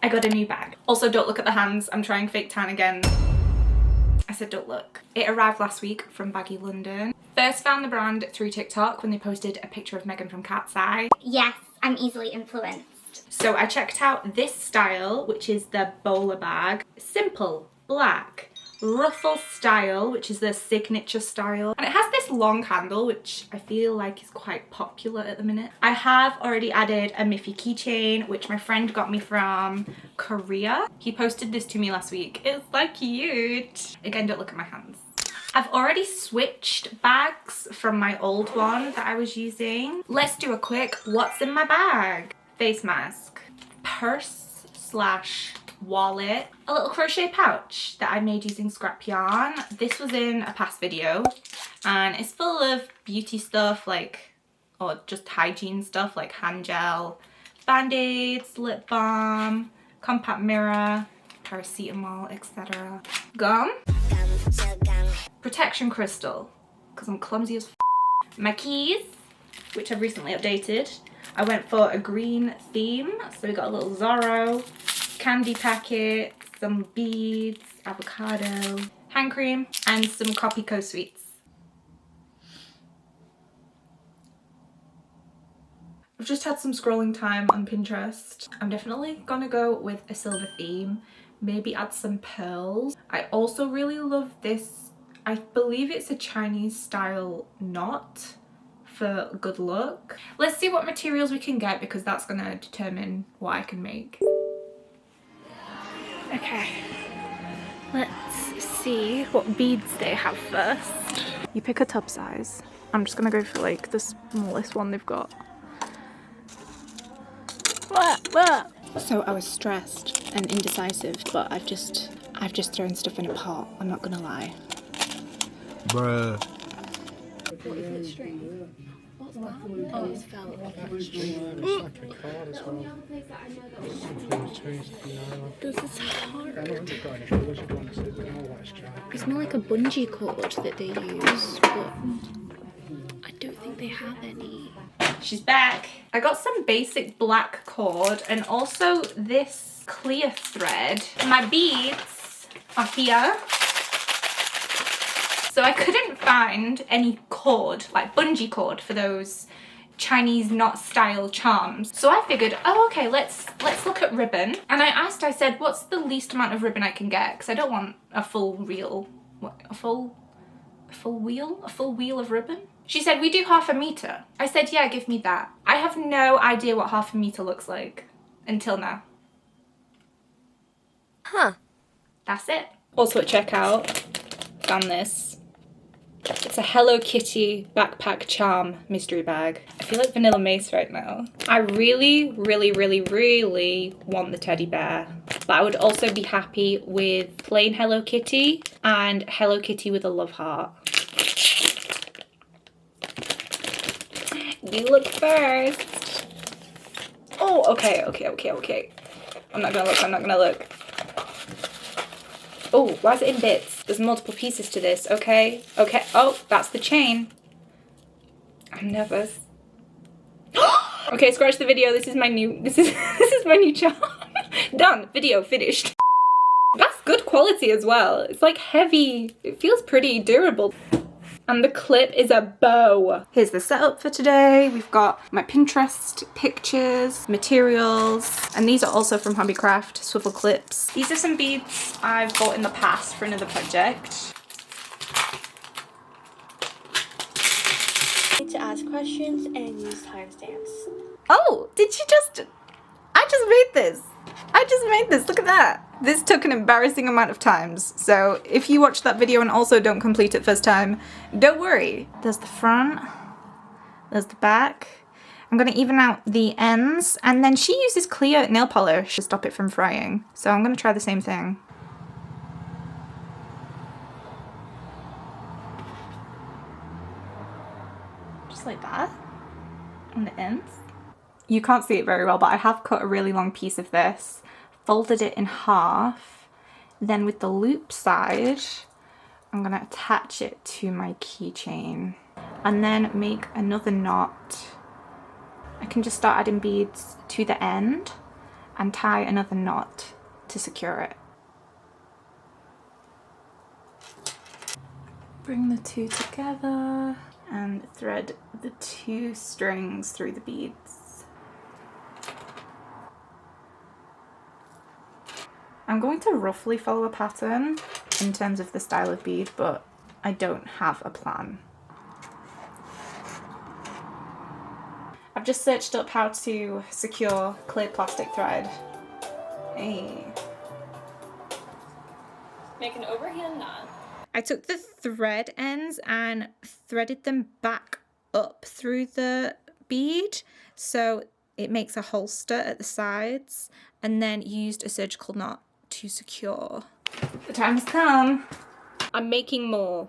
I got a new bag. Also, don't look at the hands. I'm trying fake tan again. I said don't look. It arrived last week from Baggy London. First found the brand through TikTok when they posted a picture of Megan from Cat's Eye. Yes, I'm easily influenced. So I checked out this style, which is the bowler bag. Simple, black, ruffle style, which is the signature style. And it has this long handle, which I feel like is quite popular at the minute. I have already added a Miffy keychain, which my friend got me from Korea. He posted this to me last week. It's like cute. Again, don't look at my hands. I've already switched bags from my old one that I was using. Let's do a quick what's in my bag. Face mask, purse slash wallet, a little crochet pouch that I made using scrap yarn. This was in a past video and it's full of beauty stuff like, or just hygiene stuff like hand gel, band-aids, lip balm, compact mirror, paracetamol, etc. Gum, protection crystal, because I'm clumsy as f. My keys, which I've recently updated. I went for a green theme, so we got a little Zorro, candy packet, some beads, avocado, hand cream, and some Copico sweets. I've just had some scrolling time on Pinterest. I'm definitely gonna go with a silver theme, maybe add some pearls. I also really love this, I believe it's a Chinese style knot for good luck. Let's see what materials we can get because that's gonna determine what I can make. Okay, let's see what beads they have first. You pick a tub size. I'm just gonna go for like the smallest one they've got. So I was stressed and indecisive, but I've just thrown stuff in a pot, I'm not gonna lie. Bruh. What is it string? What's that? Oh, it's felt. This is hard. It's more like a bungee cord that they use, but I don't think they have any. She's back. I got some basic black cord and also this clear thread. My beads are here. So I couldn't find any cord, like bungee cord, for those Chinese knot style charms. So I figured, oh okay, let's look at ribbon. And I said, what's the least amount of ribbon I can get? Because I don't want a full reel, a full wheel of ribbon. She said, we do 1/2 meter. I said, yeah, give me that. I have no idea what 1/2 meter looks like until now. Huh. That's it. Also at checkout, found this. It's a Hello Kitty backpack charm mystery bag. I feel like Vanilla Mace right now. I really want the teddy bear, but I would also be happy with plain Hello Kitty and Hello Kitty with a love heart. You look first. Oh, okay. I'm not gonna look. Oh, why is it in bits? There's multiple pieces to this, okay? Oh, that's the chain. I'm nervous. Okay, scratch the video. This is my new charm. Done. Video finished. That's good quality as well. It's like heavy. It feels pretty durable. And the clip is a bow. Here's the setup for today. We've got my Pinterest pictures, materials, and these are also from Hobbycraft, swivel clips. These are some beads I've bought in the past for another project. To ask questions and use timestamps. Oh, did you just... I just made this. Look at that. This took an embarrassing amount of times. So if you watch that video and also don't complete it first time, don't worry. There's the front. There's the back. I'm going to even out the ends. And then she uses clear nail polish to stop it from frying. So I'm going to try the same thing. Just like that. On the ends. You can't see it very well, but I have cut a really long piece of this, folded it in half, then with the loop side, I'm gonna attach it to my keychain and then make another knot. I can just start adding beads to the end and tie another knot to secure it. Bring the two together and thread the 2 strings through the beads. I'm going to roughly follow a pattern in terms of the style of bead, but I don't have a plan. I've just searched up how to secure clear plastic thread. Hey. Make an overhand knot. I took the thread ends and threaded them back up through the bead so it makes a holster at the sides, and then used a surgical knot to secure. The time has come. I'm making more.